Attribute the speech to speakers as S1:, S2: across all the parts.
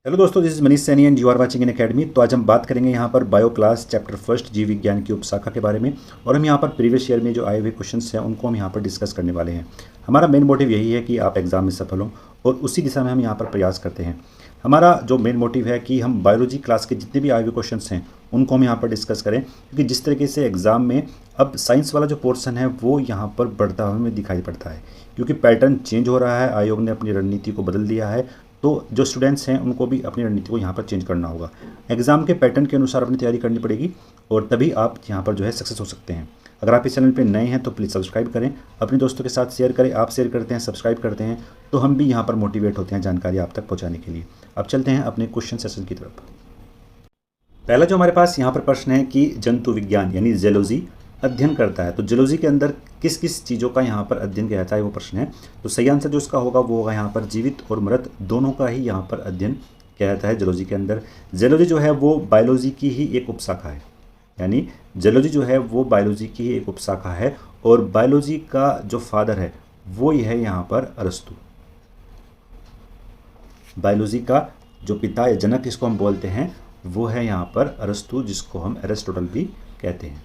S1: Hello दोस्तों, this is Manish Saini and you are watching in academy. तो आज हम बात करेंगे यहाँ पर बायो क्लास चैप्टर फर्स्ट जीव विज्ञान की उपशाखा के बारे में। और हम यहाँ पर प्रीवियस ईयर में जो आए हुए क्वेश्चंस हैं उनको हम यहाँ पर डिस्कस करने वाले हैं। हमारा मेन मोटिव यही है कि आप एग्जाम में सफल हों और उसी दिशा में हम यहाँ पर प्रयास करते हैं। हमारा जो मेन मोटिव है कि हम बायोलॉजी क्लास के जितने भी आए हुए क्वेश्चंस हैं उनको हम यहाँ पर डिस्कस करें, क्योंकि जिस तरीके से एग्ज़ाम में अब साइंस वाला जो पोर्शन है वो यहाँ पर बढ़ता हुआ हमें दिखाई पड़ता है, क्योंकि पैटर्न चेंज हो रहा है। आयोग ने अपनी रणनीति को बदल दिया है, तो जो स्टूडेंट्स हैं उनको भी अपनी रणनीति को यहाँ पर चेंज करना होगा। एग्जाम के पैटर्न के अनुसार अपनी तैयारी करनी पड़ेगी और तभी आप यहाँ पर जो है सक्सेस हो सकते हैं। अगर आप इस चैनल पे नए हैं तो प्लीज़ सब्सक्राइब करें, अपने दोस्तों के साथ शेयर करें। आप शेयर करते हैं, सब्सक्राइब करते हैं तो हम भी यहाँ पर मोटिवेट होते हैं जानकारी आप तक पहुँचाने के लिए। अब चलते हैं अपने क्वेश्चन सेशन की तरफ। पहला जो हमारे पास यहाँ पर प्रश्न है कि जंतु विज्ञान यानी जूलॉजी अध्ययन करता है, तो जूलॉजी के अंदर किस किस चीज़ों का यहाँ पर अध्ययन किया जाता है वो प्रश्न है। तो सही आंसर जो इसका होगा वो होगा यहाँ पर जीवित और मृत दोनों का ही यहाँ पर अध्ययन किया जाता है जूलॉजी के अंदर। जूलॉजी जो है वो बायोलॉजी की ही एक उपशाखा है, यानी जूलॉजी जो है वो बायोलॉजी की ही एक उपशाखा है। और बायोलॉजी का जो फादर है वो ही है यहाँ पर अरस्तु। बायोलॉजी का जो पिता या जनक जिसको हम बोलते हैं वो है यहाँ पर अरस्तु, जिसको हम एरिस्टोटल भी कहते हैं।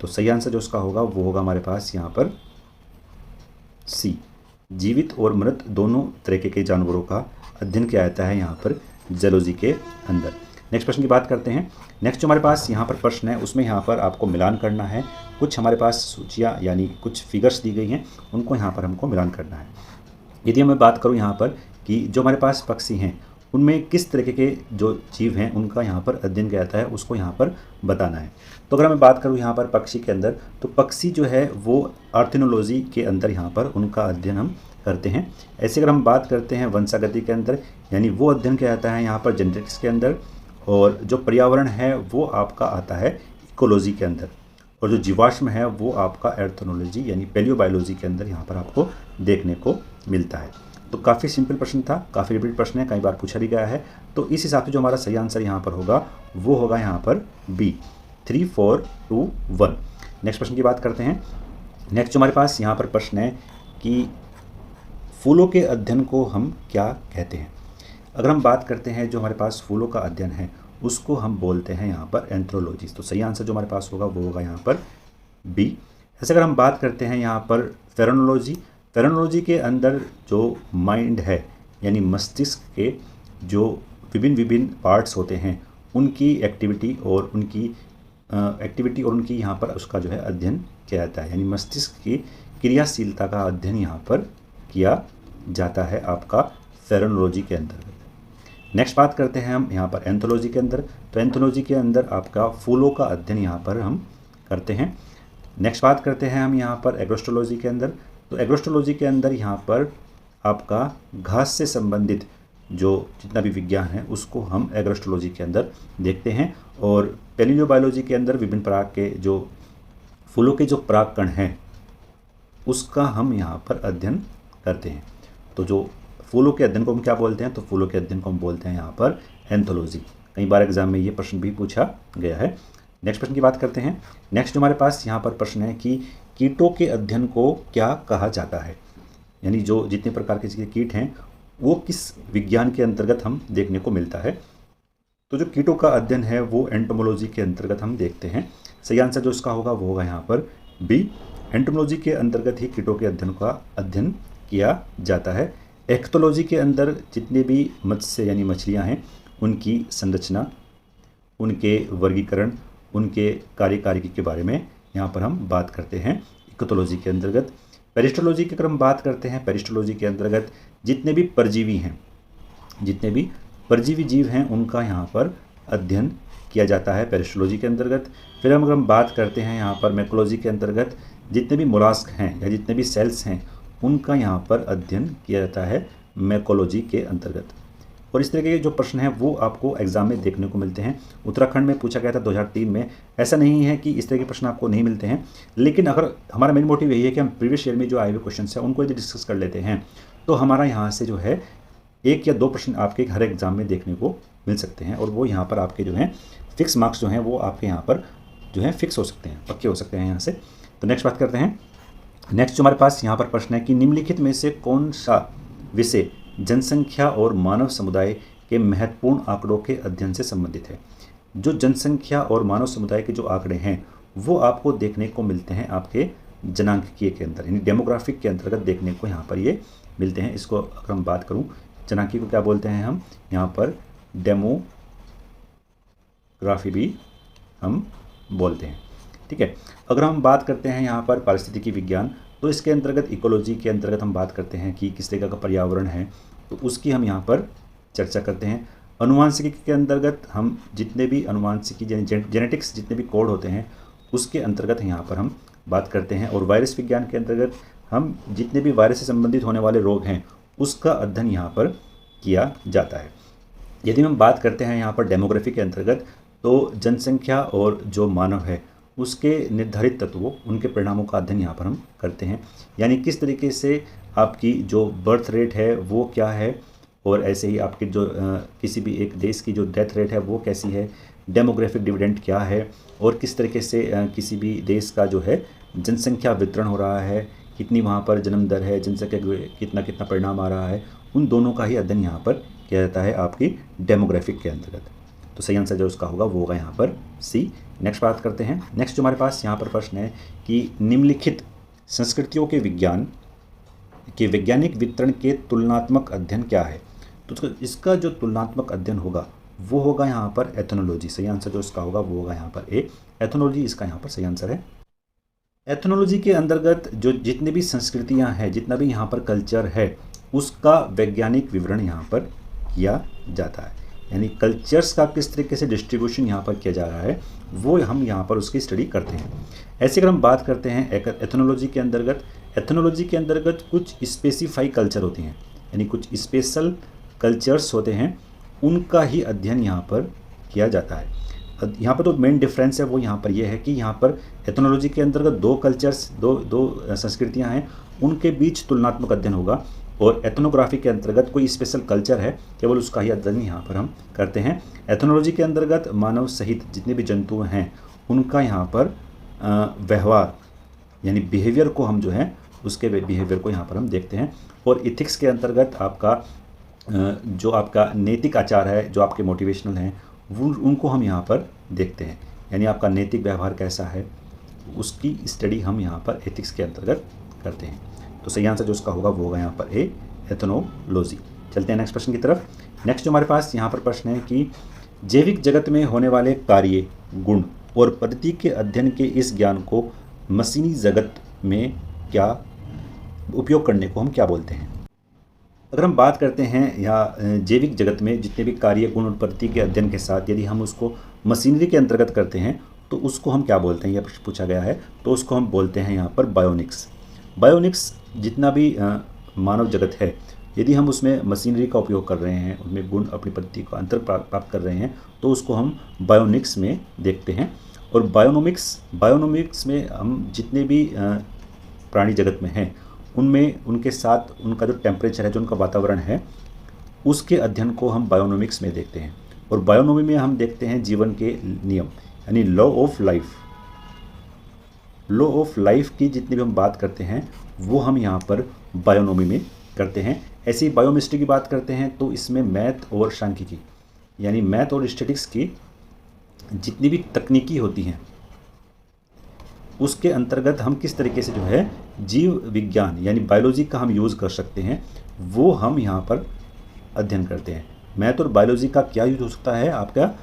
S1: तो सही आंसर जो उसका होगा वो होगा हमारे पास यहाँ पर सी। जीवित और मृत दोनों तरीके के जानवरों का अध्ययन किया जाता है यहाँ पर जूलॉजी के अंदर। नेक्स्ट प्रश्न की बात करते हैं। नेक्स्ट जो हमारे पास यहाँ पर प्रश्न है उसमें यहाँ पर आपको मिलान करना है। कुछ हमारे पास सूचियाँ यानी कुछ फिगर्स दी गई हैं, उनको यहाँ पर हमको मिलान करना है। यदि मैं बात करूँ यहाँ पर कि जो हमारे पास पक्षी हैं उनमें किस तरीके के जो जीव हैं उनका यहाँ पर अध्ययन किया जाता है, उसको यहाँ पर बताना है। तो अगर मैं बात करूँ यहाँ पर पक्षी के अंदर, तो पक्षी जो है वो आर्थ्रोनोलॉजी के अंदर यहाँ पर उनका अध्ययन हम करते हैं। ऐसे अगर हम बात करते हैं वंशागति के अंदर, यानी वो अध्ययन किया जाता है यहाँ पर जेनेटिक्स के अंदर। और जो पर्यावरण है वो आपका आता है इकोलॉजी के अंदर। और जो जीवाश्म है वो आपका एर्थोनोलॉजी यानी पैलियोबायोलॉजी के अंदर यहाँ पर आपको देखने को मिलता है। तो काफ़ी सिंपल प्रश्न था, काफ़ी रिपीट प्रश्न है, कई बार पूछा भी गया है। तो इस हिसाब से जो हमारा सही आंसर यहाँ पर होगा वो होगा यहाँ पर बी, 3, 4, 2, 1। नेक्स्ट प्रश्न की बात करते हैं। नेक्स्ट जो हमारे पास यहाँ पर प्रश्न है कि फूलों के अध्ययन को हम क्या कहते हैं। अगर हम बात करते हैं जो हमारे पास फूलों का अध्ययन है उसको हम बोलते हैं यहाँ पर एंथ्रोलॉजी। तो सही आंसर जो हमारे पास होगा वो होगा यहाँ पर बी। ऐसे अगर हम बात करते हैं यहाँ पर फेरोनोलॉजी, फेरोनोलॉजी के अंदर जो माइंड है यानी मस्तिष्क के जो विभिन्न पार्ट्स होते हैं उनकी एक्टिविटी और उनकी यहाँ पर उसका जो है अध्ययन किया जाता है, यानी मस्तिष्क की क्रियाशीलता का अध्ययन यहाँ पर किया जाता है आपका फेरोनोलॉजी के अंतर्गत। नेक्स्ट बात करते हैं हम यहाँ पर एंथोलॉजी के अंदर। तो एंथोलॉजी के अंदर आपका फूलों का अध्ययन यहाँ पर हम करते हैं। नेक्स्ट बात करते हैं हम यहाँ पर एग्रोस्टोलॉजी के अंदर। तो एग्रोस्टोलॉजी के अंदर यहाँ पर आपका घास से संबंधित जो जितना भी विज्ञान है उसको हम एग्रोस्टोलॉजी के अंदर देखते हैं। और पैलियोबायोलॉजी के अंदर विभिन्न प्रकार के जो फूलों के जो परागकण हैं उसका हम यहाँ पर अध्ययन करते हैं। तो जो फूलों के अध्ययन को हम क्या बोलते हैं, तो फूलों के अध्ययन को हम बोलते हैं यहाँ पर एंथोलॉजी। कई बार एग्जाम में ये प्रश्न भी पूछा गया है। नेक्स्ट प्रश्न की बात करते हैं। नेक्स्ट जो हमारे पास यहाँ पर प्रश्न है कि कीटों के अध्ययन को क्या कहा जाता है, यानी जो जितने प्रकार के कीट हैं वो किस विज्ञान के अंतर्गत हम देखने को मिलता है। तो जो कीटों का अध्ययन है वो एंटोमोलॉजी के अंतर्गत हम देखते हैं। सही आंसर जो इसका होगा वो होगा यहाँ पर बी, एंटोमोलॉजी के अंतर्गत ही कीटों के अध्ययन का अध्ययन किया जाता है। एक्थोलॉजी के अंदर जितने भी मत्स्य यानी मछलियाँ हैं उनकी संरचना, उनके वर्गीकरण, उनके कार्यकारिकी के बारे में यहाँ पर हम बात करते हैं इकोथोलॉजी के अंतर्गत। पेरिस्टोलॉजी की अगर हम बात करते हैं, पेरिस्टोलॉजी के अंतर्गत जितने भी परजीवी हैं, जितने भी परजीवी जीव हैं उनका यहाँ पर अध्ययन किया जाता है पेरिस्टोलॉजी के अंतर्गत। फिर अगर हम बात करते हैं यहाँ पर मैकोलॉजी के अंतर्गत जितने भी मोलास्क हैं या जितने भी सेल्स हैं उनका यहाँ पर अध्ययन किया जाता है मैकोलॉजी के अंतर्गत। और इस तरह के जो प्रश्न हैं वो आपको एग्जाम में देखने को मिलते हैं। उत्तराखंड में पूछा गया था 2003 में। ऐसा नहीं है कि इस तरह के प्रश्न आपको नहीं मिलते हैं, लेकिन अगर हमारा मेन मोटिव यही है कि हम प्रीवियस ईयर में जो आए हुए क्वेश्चन हैं उनको यदि डिस्कस कर लेते हैं तो हमारा यहाँ से जो है 1 या 2 प्रश्न आपके हर एग्जाम में देखने को मिल सकते हैं। और वो यहाँ पर आपके जो हैं फिक्स मार्क्स जो हैं वो आपके यहाँ पर जो है फिक्स हो सकते हैं, पक्के हो सकते हैं यहाँ से। तो नेक्स्ट बात करते हैं। नेक्स्ट जो हमारे पास यहाँ पर प्रश्न है कि निम्नलिखित में से कौन सा विषय जनसंख्या और मानव समुदाय के महत्वपूर्ण आंकड़ों के अध्ययन से संबंधित है। जो जनसंख्या और मानव समुदाय के जो आंकड़े हैं वो आपको देखने को मिलते हैं आपके जनांकीय के अंदर, यानी डेमोग्राफिक के अंतर्गत देखने को यहाँ पर ये मिलते हैं। इसको अगर हम बात करूँ, जनांकीय को क्या बोलते हैं हम यहाँ पर डेमोग्राफी भी हम बोलते हैं। ठीक है, अगर हम बात करते हैं यहाँ पर पारिस्थितिकी विज्ञान, तो इसके अंतर्गत इकोलॉजी के अंतर्गत हम बात करते हैं कि किस तरह का पर्यावरण है, तो उसकी हम यहाँ पर चर्चा करते हैं। अनुवांशिकी के अंतर्गत हम जितने भी अनुवांशिकी जेनेटिक्स जितने भी कोड होते हैं उसके अंतर्गत यहाँ पर हम बात करते हैं। और वायरस विज्ञान के अंतर्गत हम जितने भी वायरस से संबंधित होने वाले रोग हैं उसका अध्ययन यहाँ पर किया जाता है। यदि हम बात करते हैं यहाँ पर डेमोग्राफी के अंतर्गत, तो जनसंख्या और जो मानव है उसके निर्धारित तत्वों, उनके परिणामों का अध्ययन यहाँ पर हम करते हैं, यानी किस तरीके से आपकी जो बर्थ रेट है वो क्या है, और ऐसे ही आपके जो किसी भी एक देश की जो डेथ रेट है वो कैसी है, डेमोग्राफिक डिविडेंड क्या है, और किस तरीके से किसी भी देश का जो है जनसंख्या वितरण हो रहा है, कितनी वहाँ पर जन्म दर है, जनसंख्या कितना कितना परिणाम आ रहा है, उन दोनों का ही अध्ययन यहाँ पर किया जाता है आपकी डेमोग्राफिक के अंतर्गत। तो सही आंसर जो उसका होगा वो होगा यहाँ पर सी। नेक्स्ट बात करते हैं। नेक्स्ट जो हमारे पास यहाँ पर प्रश्न है कि निम्नलिखित संस्कृतियों के विज्ञान के वैज्ञानिक वितरण के तुलनात्मक अध्ययन क्या है। तो इसका जो तुलनात्मक अध्ययन होगा वो होगा यहाँ पर एथनोलॉजी। सही आंसर जो इसका होगा वो होगा यहाँ पर ए, एथनोलॉजी इसका यहाँ पर सही आंसर है। एथनोलॉजी के अंतर्गत जो जितने भी संस्कृतियाँ हैं, जितना भी यहाँ पर कल्चर है, उसका वैज्ञानिक विवरण यहाँ पर किया जाता है, यानी कल्चर्स का किस तरीके से डिस्ट्रीब्यूशन यहाँ पर किया जा रहा है वो हम यहाँ पर उसकी स्टडी करते हैं। ऐसे अगर हम बात करते हैं एथनोलॉजी के अंतर्गत, एथनोलॉजी के अंतर्गत कुछ स्पेसिफाई कल्चर होती हैं, यानी कुछ स्पेशल कल्चर्स होते हैं, उनका ही अध्ययन यहाँ पर किया जाता है। यहाँ पर तो मेन डिफरेंस है वो यहाँ पर ये है कि यहाँ पर एथनोलॉजी के अंतर्गत दो कल्चर्स, दो संस्कृतियाँ हैं, उनके बीच तुलनात्मक अध्ययन होगा, और एथनोग्राफी के अंतर्गत कोई स्पेशल कल्चर है केवल उसका ही अध्ययन यहाँ पर हम करते हैं। एथनोलॉजी के अंतर्गत मानव सहित जितने भी जंतु हैं उनका यहाँ पर व्यवहार यानी बिहेवियर को हम जो है उसके बिहेवियर को यहाँ पर हम देखते हैं। और इथिक्स के अंतर्गत आपका जो आपका नैतिक आचार है, जो आपके मोटिवेशनल हैं, वो उनको हम यहाँ पर देखते हैं, यानी आपका नैतिक व्यवहार कैसा है उसकी स्टडी हम यहाँ पर एथिक्स के अंतर्गत करते हैं। तो सही आंसर जो उसका होगा वो होगा यहाँ पर ए, एथनोलॉजी। चलते हैं नेक्स्ट प्रश्न की तरफ। नेक्स्ट जो हमारे पास यहाँ पर प्रश्न है कि जैविक जगत में होने वाले कार्य, गुण और पद्धति के अध्ययन के इस ज्ञान को मशीनी जगत में क्या उपयोग करने को हम क्या बोलते हैं। अगर हम बात करते हैं या जैविक जगत में जितने भी कार्य, गुण और पद्धति के अध्ययन के साथ यदि हम उसको मशीनरी के अंतर्गत करते हैं तो उसको हम क्या बोलते हैं, यह प्रश्न पूछा गया है। तो उसको हम बोलते हैं यहाँ पर बायोनिक्स। बायोनिक्स जितना भी मानव जगत है, यदि हम उसमें मशीनरी का उपयोग कर रहे हैं, उनमें गुण अपनी पद्धति को अंतर प्राप्त कर रहे हैं, तो उसको हम बायोनिक्स में देखते हैं। और बायोनोमिक्स में हम जितने भी प्राणी जगत में हैं उनमें उनके साथ उनका जो टेम्परेचर है, जो उनका वातावरण है, उसके अध्ययन को हम बायोनोमिक्स में देखते हैं। और बायोनोमी में हम देखते हैं जीवन के नियम, यानी लॉ ऑफ लाइफ की जितनी भी हम बात करते हैं वो हम यहाँ पर बायोनोमी में करते हैं। ऐसी बायोमिस्ट्री की बात करते हैं तो इसमें मैथ और सांख्यिकी यानी मैथ और स्टैटिस्टिक्स की जितनी भी तकनीकी होती हैं उसके अंतर्गत हम किस तरीके से जो है जीव विज्ञान यानी बायोलॉजी का हम यूज़ कर सकते हैं वो हम यहाँ पर अध्ययन करते हैं। मैथ और बायोलॉजी का क्या यूज हो सकता है, आपका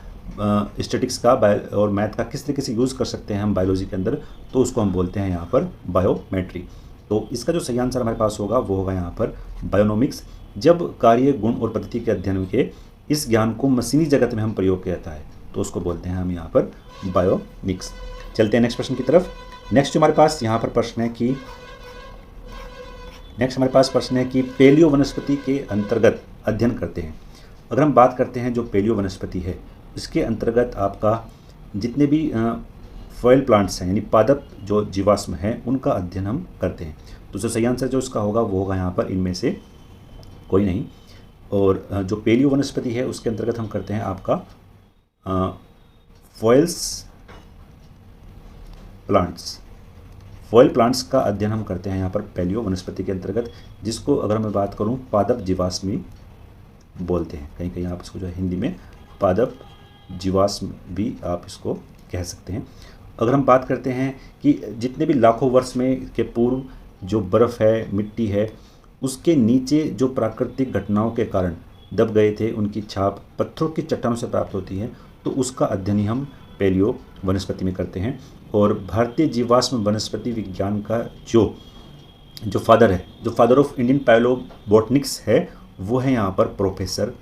S1: स्टैटिक्स का और मैथ का किस तरीके से यूज़ कर सकते हैं हम बायोलॉजी के अंदर, तो उसको हम बोलते हैं यहाँ पर बायोमेट्री। तो इसका जो सही आंसर हमारे पास होगा वो होगा यहाँ पर बायोनोमिक्स। जब कार्य, गुण और पद्धति के अध्ययन के इस ज्ञान को मशीनी जगत में हम प्रयोग किया जाता है तो उसको बोलते हैं हम यहाँ पर बायोनिक्स। चलते हैं नेक्स्ट प्रश्न की तरफ। नेक्स्ट हमारे पास यहाँ पर प्रश्न है कि पेलियो वनस्पति के अंतर्गत अध्ययन करते हैं। अगर हम बात करते हैं जो पेलियो वनस्पति है इसके अंतर्गत आपका जितने भी फॉयल प्लांट्स हैं यानी पादप जो जीवाश्म हैं उनका अध्ययन हम करते हैं। तो जो सही आंसर जो उसका होगा वो होगा यहाँ पर इनमें से कोई नहीं। और जो पेलियो वनस्पति है उसके अंतर्गत हम करते हैं आपका फॉयल्स फॉयल प्लांट्स का अध्ययन हम करते हैं यहाँ पर पैलियो वनस्पति के अंतर्गत, जिसको अगर मैं बात करूँ पादप जीवाश्मी बोलते हैं। कहीं कहीं आप इसको जो है हिंदी में पादप जीवाश्म भी आप इसको कह सकते हैं। अगर हम बात करते हैं कि जितने भी लाखों वर्ष में के पूर्व जो बर्फ़ है, मिट्टी है, उसके नीचे जो प्राकृतिक घटनाओं के कारण दब गए थे, उनकी छाप पत्थरों की चट्टानों से प्राप्त होती है, तो उसका अध्ययन ही हम पैलियो वनस्पति में करते हैं। और भारतीय जीवाश्म वनस्पति विज्ञान का जो फादर है, जो फादर ऑफ इंडियन पैलोबोटनिक्स है, वो है यहाँ पर प्रोफेसर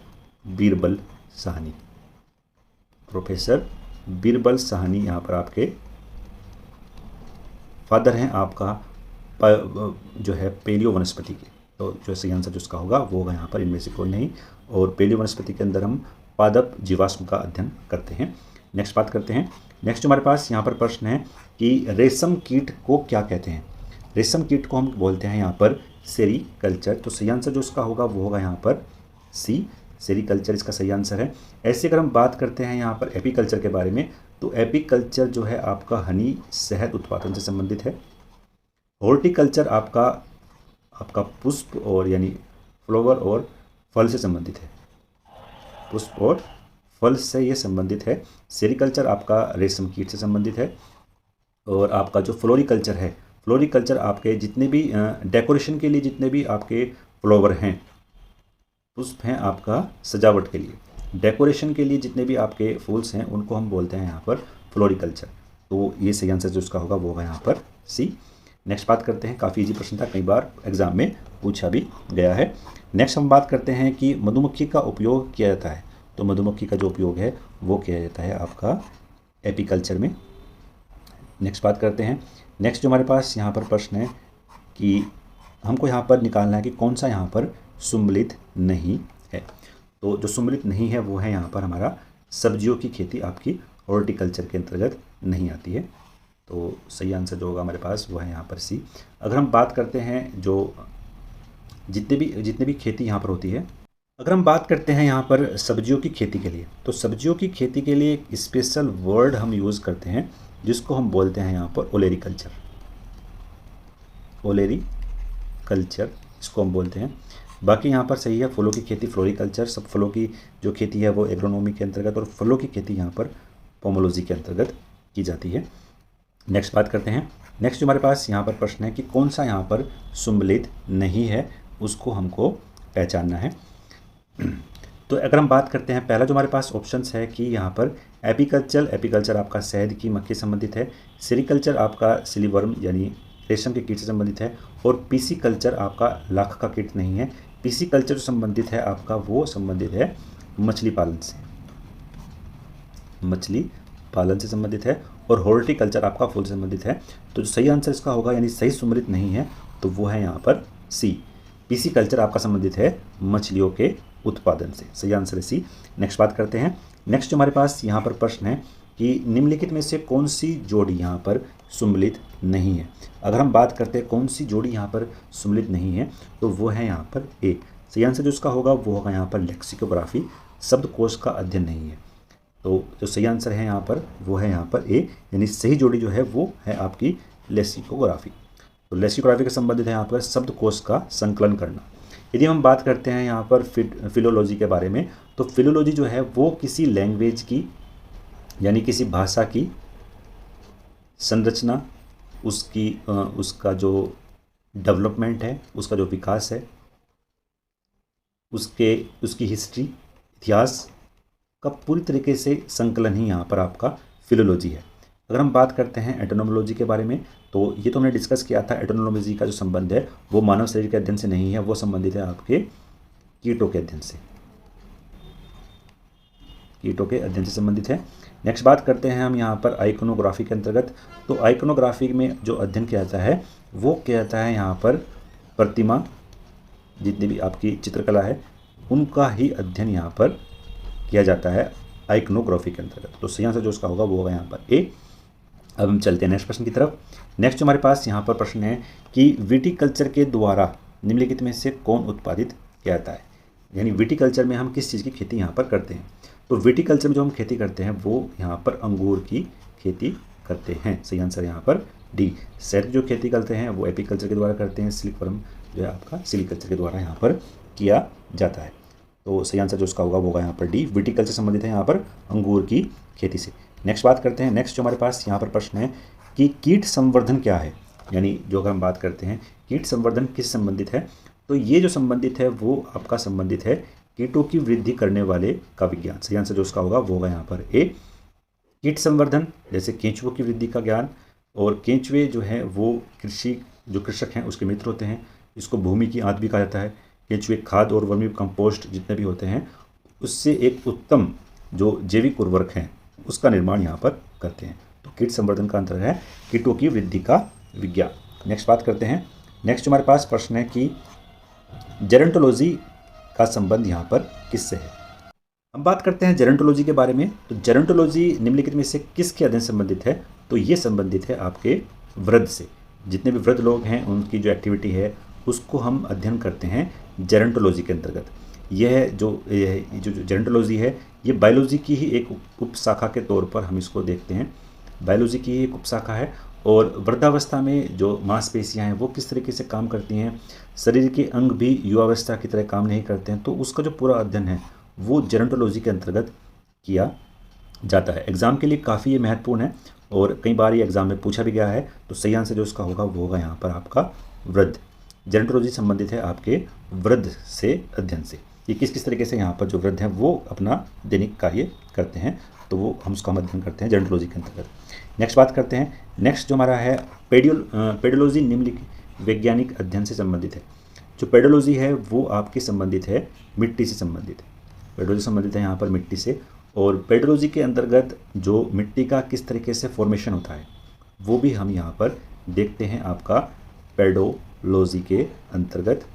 S1: बीरबल साहनी। प्रोफेसर बीरबल साहनी यहाँ पर आपके फादर हैं आपका जो है पैलियो वनस्पति के। तो जो सही आंसर जो उसका होगा वो होगा यहाँ पर इनमें से कोई नहीं। और पैलियो वनस्पति के अंदर हम पादप जीवाश्म का अध्ययन करते हैं। नेक्स्ट बात करते हैं। नेक्स्ट हमारे पास यहाँ पर प्रश्न है कि रेशम कीट को क्या कहते हैं। रेशम कीट को हम बोलते हैं यहाँ पर सेरीकल्चर। तो सही आंसर जो उसका होगा वो होगा यहाँ पर सी, सेरीकल्चर इसका सही आंसर है। ऐसे अगर हम बात करते हैं यहाँ पर एपीकल्चर के बारे में, तो एपीकल्चर जो है आपका हनी, शहद उत्पादन से संबंधित है। हॉर्टिकल्चर आपका पुष्प और यानी फ्लावर और फल से संबंधित है। पुष्प और फल से ये संबंधित है। सेरीकल्चर आपका रेशम कीट से संबंधित है। और आपका जो फ्लोरिकल्चर है, फ्लोरिकल्चर आपके जितने भी डेकोरेशन के लिए जितने भी आपके फ्लावर हैं, पुष्प हैं आपका सजावट के लिए, डेकोरेशन के लिए जितने भी आपके फूल्स हैं, उनको हम बोलते हैं यहाँ पर फ्लोरिकल्चर। तो ये सही आंसर जो उसका होगा वो होगा यहाँ पर सी। नेक्स्ट बात करते हैं, काफ़ी इजी प्रश्न था, कई बार एग्जाम में पूछा भी गया है। नेक्स्ट हम बात करते हैं कि मधुमक्खी का उपयोग किया जाता है। तो मधुमक्खी का जो उपयोग है वो किया जाता है आपका एपीकल्चर में। नेक्स्ट बात करते हैं। नेक्स्ट जो हमारे पास यहाँ पर प्रश्न है कि हमको यहाँ पर निकालना है कि कौन सा यहाँ पर सुम्मिलित नहीं है। तो जो सुम्मिलित नहीं है वो है यहाँ पर हमारा सब्जियों की खेती, आपकी हॉर्टिकल्चर के अंतर्गत नहीं आती है। तो सही आंसर जो होगा हमारे पास वो है यहाँ पर सी। अगर हम बात करते हैं जो जितने भी खेती यहाँ पर होती है, अगर हम बात करते हैं यहाँ पर सब्जियों की खेती के लिए, तो सब्जियों की खेती के लिए एक स्पेशल वर्ड हम यूज़ करते हैं जिसको हम बोलते हैं यहाँ पर ओलेरीकल्चर। ओलेरीकल्चर इसको हम बोलते हैं। बाकी यहाँ पर सही है फलों की खेती फ्लोरिकल्चर। सब फलों की जो खेती है वो एग्रोनॉमी के अंतर्गत, और फलों की खेती यहाँ पर पोमोलॉजी के अंतर्गत की जाती है। नेक्स्ट बात करते हैं। नेक्स्ट जो हमारे पास यहाँ पर प्रश्न है कि कौन सा यहाँ पर सुम्मिलित नहीं है, उसको हमको पहचानना है। तो अगर हम बात करते हैं, पहला जो हमारे पास ऑप्शंस है कि यहाँ पर एपीकल्चर आपका शहद की मक्खी संबंधित है। सेरीकल्चर आपका सिलीवर्म यानी रेशम के कीट से संबंधित है। और पीसीकल्चर आपका लाख का कीट नहीं है। पीसीकल्चर जो संबंधित है आपका वो संबंधित है मछली पालन से, मछली पालन से संबंधित है। और हॉर्टिकल्चर आपका फूल से संबंधित है। तो जो सही आंसर इसका होगा यानी सही सुम्मिलित नहीं है तो वो है यहाँ पर सी, पीसीकल्चर आपका संबंधित है मछलियों के उत्पादन से। सही आंसर है सी। नेक्स्ट बात करते हैं। नेक्स्ट जो हमारे पास यहाँ पर प्रश्न है कि निम्नलिखित में से कौन सी जोड़ी यहाँ पर सुम्मिलित नहीं है। अगर हम बात करते हैं कौन सी जोड़ी यहाँ पर सुम्मिलित नहीं है, तो वो है यहाँ पर ए। सही आंसर जो उसका होगा वो होगा यहाँ पर लेक्सिकोग्राफी, शब्दकोश का अध्ययन नहीं है। तो जो सही आंसर है यहाँ पर वो है यहाँ पर ए, यानी सही जोड़ी जो है वो है आपकी लेक्सिकोग्राफी। तो लेक्सिकोग्राफी के संबंधित है यहाँ पर शब्दकोश का संकलन करना। यदि हम बात करते हैं यहाँ पर फिलोलॉजी के बारे में, तो फिलोलॉजी जो है वो किसी लैंग्वेज की यानी किसी भाषा की संरचना, उसका जो डेवलपमेंट है, उसका जो विकास है, उसकी हिस्ट्री, इतिहास का पूरी तरीके से संकलन ही यहाँ पर आपका फिलोलॉजी है। अगर हम बात करते हैं एटोनोमोलॉजी के बारे में, तो ये तो हमने डिस्कस किया था। एटोनोमोलॉजी का जो संबंध है वो मानव शरीर के अध्ययन से नहीं है, वो संबंधित है आपके कीटों के अध्ययन से, कीटों के अध्ययन से संबंधित है। नेक्स्ट बात करते हैं हम यहाँ पर आइकोनोग्राफी के अंतर्गत। तो आइकोनोग्राफी में जो अध्ययन किया जाता है वो किया जाता है यहाँ पर प्रतिमा, जितनी भी आपकी चित्रकला है उनका ही अध्ययन यहाँ पर किया जाता है आइकोनोग्राफी के अंतर्गत। तो सही आंसर जो उसका होगा वो होगा यहाँ पर ए। अब हम चलते हैं नेक्स्ट प्रश्न की तरफ। नेक्स्ट हमारे पास यहाँ पर प्रश्न है कि विटीकल्चर के द्वारा निम्नलिखित में से कौन उत्पादित किया जाता है, यानी विटीकल्चर में हम किस चीज़ की खेती यहाँ पर करते हैं। तो विटीकल्चर में जो हम खेती करते हैं वो यहाँ पर अंगूर की खेती करते हैं। सही आंसर यहाँ पर डी, शहद की जो खेती करते हैं वो एपीकल्चर के द्वारा करते हैं, सिल्क वर्म जो है आपका सिल्ककल्चर के द्वारा यहाँ पर किया जाता है। तो सही आंसर जो उसका होगा वो होगा यहाँ पर डी, विटिकल्चर संबंधित है यहाँ पर अंगूर की खेती से। नेक्स्ट बात करते हैं, नेक्स्ट जो हमारे पास यहाँ पर प्रश्न है कि कीट संवर्धन क्या है, यानी जो अगर हम बात करते हैं कीट संवर्धन किस संबंधित है, तो ये जो संबंधित है वो आपका संबंधित है कीटों की वृद्धि करने वाले का विज्ञान। सही आंसर जो उसका होगा वो होगा यहाँ पर ए, कीट संवर्धन, जैसे केंचुओं की वृद्धि का ज्ञान। और केंचुए जो हैं वो कृषक हैं उसके मित्र होते हैं, इसको भूमि की आंत भी कहा जाता है। केंचुए खाद और वर्मी कंपोस्ट जितने भी होते हैं उससे एक उत्तम जो जैविक उर्वरक हैं उसका निर्माण यहाँ पर करते हैं। तो कीट संवर्धन का अंतर है कीटों की वृद्धि का विज्ञान। नेक्स्ट बात करते हैं, नेक्स्ट हमारे पास प्रश्न है कि जेरंटोलॉजी का संबंध यहाँ पर किससे है। हम बात करते हैं जेरंटोलॉजी के बारे में। तो जेरंटोलॉजी निम्नलिखित में से किसके अध्ययन संबंधित है, तो ये संबंधित है आपके वृद्ध से। जितने भी वृद्ध लोग हैं उनकी जो एक्टिविटी है उसको हम अध्ययन करते हैं जेरंटोलॉजी के अंतर्गत। यह जो जेरंटोलॉजी है ये बायोलॉजी की ही एक उपशाखा के तौर पर हम इसको देखते हैं, बायोलॉजी की ही एक उपशाखा है। और वृद्धावस्था में जो मांसपेशियां हैं वो किस तरीके से काम करती हैं, शरीर के अंग भी युवावस्था की तरह काम नहीं करते हैं, तो उसका जो पूरा अध्ययन है वो जेरंटोलॉजी के अंतर्गत किया जाता है। एग्ज़ाम के लिए काफ़ी ये महत्वपूर्ण है और कई बार ये एग्ज़ाम में पूछा भी गया है। तो सही आंसर जो उसका होगा वो होगा यहाँ पर आपका वृद्ध। जेरंटोलॉजी संबंधित है आपके वृद्ध से अध्ययन से, ये किस किस तरीके से यहाँ पर जो वृद्ध हैं वो अपना दैनिक कार्य करते हैं, तो वो हम उसका अध्ययन करते हैं जेरंटोलॉजी के अंतर्गत। नेक्स्ट बात करते हैं, नेक्स्ट जो हमारा है पेडोलॉजी निम्नलिखित वैज्ञानिक अध्ययन से संबंधित है। जो पेडोलॉजी है वो आपकी संबंधित है मिट्टी से संबंधित है, पेडोलॉजी संबंधित है यहाँ पर मिट्टी से। और पेडोलॉजी के अंतर्गत जो मिट्टी का किस तरीके से फॉर्मेशन होता है वो भी हम यहाँ पर देखते हैं आपका पेडोलॉजी के अंतर्गत।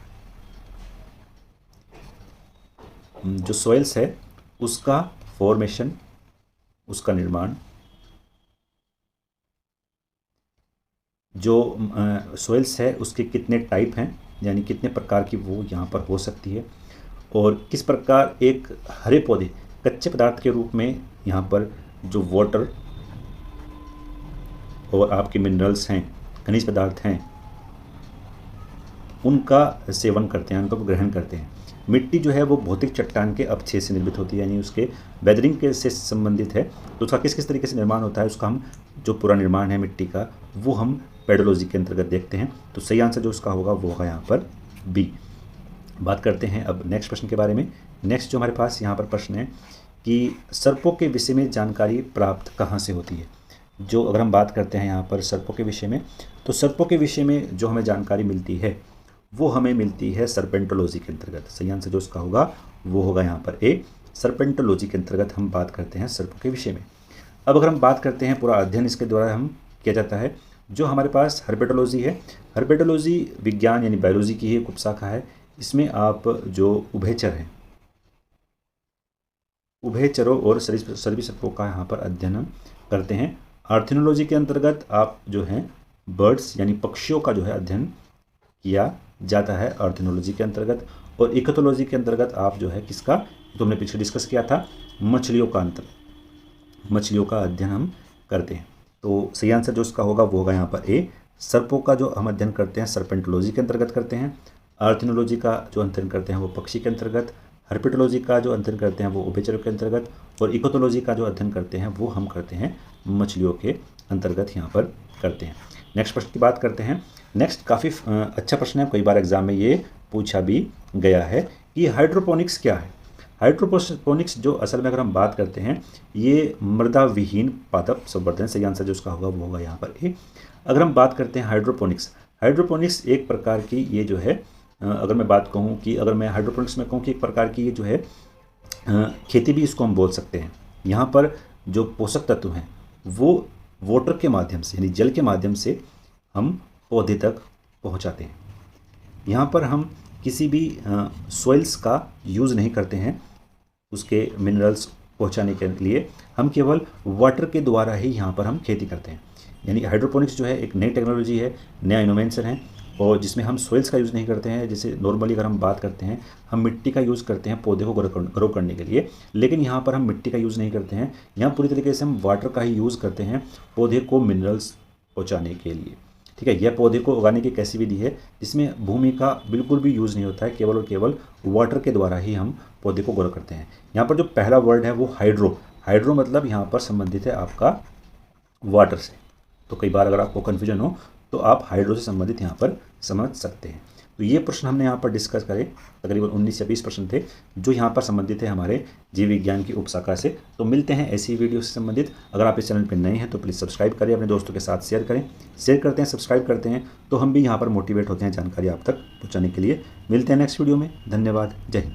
S1: जो सॉइल्स है उसका फॉर्मेशन, उसका निर्माण, जो सॉइल्स है उसके कितने टाइप हैं यानी कितने प्रकार की वो यहाँ पर हो सकती है, और किस प्रकार एक हरे पौधे कच्चे पदार्थ के रूप में यहाँ पर जो वाटर और आपके मिनरल्स हैं, खनिज पदार्थ हैं, उनका सेवन करते हैं, उनका ग्रहण करते हैं। मिट्टी जो है वो भौतिक चट्टान के अपक्षय से निर्मित होती है, यानी उसके वेदरिंग के से संबंधित है। तो उसका किस किस तरीके से निर्माण होता है, उसका हम जो पूरा निर्माण है मिट्टी का वो हम पेडोलॉजी के अंतर्गत देखते हैं। तो सही आंसर जो उसका होगा वो होगा यहाँ पर बी। बात करते हैं अब नेक्स्ट प्रश्न के बारे में। नेक्स्ट जो हमारे पास यहाँ पर प्रश्न है कि सर्पों के विषय में जानकारी प्राप्त कहाँ से होती है। जो अगर हम बात करते हैं यहाँ पर सर्पों के विषय में, तो सर्पों के विषय में जो हमें जानकारी मिलती है वो हमें मिलती है सर्पेंटोलॉजी के अंतर्गत। सही आंसर जो उसका होगा वो होगा यहाँ पर ए, सर्पेंटोलॉजी के अंतर्गत हम बात करते हैं सर्पों के विषय में। अब अगर हम बात करते हैं पूरा अध्ययन इसके द्वारा हम किया जाता है। जो हमारे पास हर्पेटोलॉजी है, हर्पेटोलॉजी विज्ञान यानी बायोलॉजी की ही एक उपशाखा है। इसमें आप जो उभयचर हैं, उभयचरों और सरीसृपों का यहाँ पर अध्ययन करते हैं। आर्थिनोलॉजी के अंतर्गत आप जो हैं बर्ड्स यानी पक्षियों का जो है अध्ययन किया जाता है आर्थिनोलॉजी के अंतर्गत। और इकोथोलॉजी के अंतर्गत आप जो है किसका, तो हमने पीछे डिस्कस किया था, मछलियों का अध्ययन हम करते हैं। तो सही आंसर जो उसका होगा वो होगा यहाँ पर ए, सर्पों का जो हम अध्ययन करते हैं सर्पेंटोलॉजी के अंतर्गत करते हैं। आर्थिनोलॉजी का जो अध्ययन करते हैं वो पक्षी के अंतर्गत, हर्पेटोलॉजी का जो अध्ययन करते हैं वो उभयचरों के अंतर्गत, और इकोथोलॉजी का जो अध्ययन करते हैं वो हम करते हैं मछलियों के अंतर्गत यहाँ पर करते हैं। नेक्स्ट प्रश्न की बात करते हैं। नेक्स्ट काफ़ी अच्छा प्रश्न है, कई बार एग्जाम में ये पूछा भी गया है कि हाइड्रोपोनिक्स क्या है। हाइड्रोपोनिक्स जो असल में अगर हम बात करते हैं ये मृदा विहीन पादप संवर्धन। सही आंसर जो उसका होगा वो होगा यहाँ पर ए। अगर हम बात करते हैं हाइड्रोपोनिक्स एक प्रकार की ये जो है, अगर मैं बात कहूँ कि अगर मैं हाइड्रोपोनिक्स में कहूँ कि एक प्रकार की ये जो है खेती भी इसको हम बोल सकते हैं। यहाँ पर जो पोषक तत्व हैं वो वाटर के माध्यम से यानी जल के माध्यम से हम पौधे तक पहुँचाते हैं। यहाँ पर हम किसी भी सॉइल्स का यूज़ नहीं करते हैं उसके मिनरल्स पहुँचाने के लिए, हम केवल वाटर के द्वारा ही यहाँ पर हम खेती करते हैं। यानी हाइड्रोपोनिक्स जो है एक नई टेक्नोलॉजी है, नया इनोवेशन है, और जिसमें हम सॉइल्स का यूज़ नहीं करते हैं। जैसे नॉर्मली अगर हम बात करते हैं हम मिट्टी का यूज़ करते हैं पौधे को ग्रो करने के लिए, लेकिन यहाँ पर हम मिट्टी का यूज़ नहीं करते हैं। यहाँ पूरी तरीके से हम वाटर का ही यूज़ करते हैं पौधे को मिनरल्स पहुँचाने के लिए। ठीक है, यह पौधे को उगाने की कैसी विधि है जिसमें भूमि का बिल्कुल भी यूज़ नहीं होता है, केवल और केवल वाटर के द्वारा ही हम पौधे को ग्रो करते हैं। यहाँ पर जो पहला वर्ड है वो हाइड्रो, हाइड्रो मतलब यहाँ पर संबंधित है आपका वाटर से। तो कई बार अगर आपको कन्फ्यूजन हो तो आप हाइड्रो से संबंधित यहाँ पर समझ सकते हैं। तो ये प्रश्न हमने यहाँ पर डिस्कस करे, तकरीबन 19 या 20 प्रश्न थे जो यहाँ पर संबंधित है हमारे जीव विज्ञान की उपशाखा से। तो मिलते हैं ऐसी वीडियो से संबंधित। अगर आप इस चैनल पर नए हैं तो प्लीज़ सब्सक्राइब करें, अपने दोस्तों के साथ शेयर करें। शेयर करते हैं, सब्सक्राइब करते हैं तो हम भी यहाँ पर मोटिवेट होते हैं जानकारी आप तक पहुँचाने के लिए। मिलते हैं नेक्स्ट वीडियो में। धन्यवाद। जय हिंद।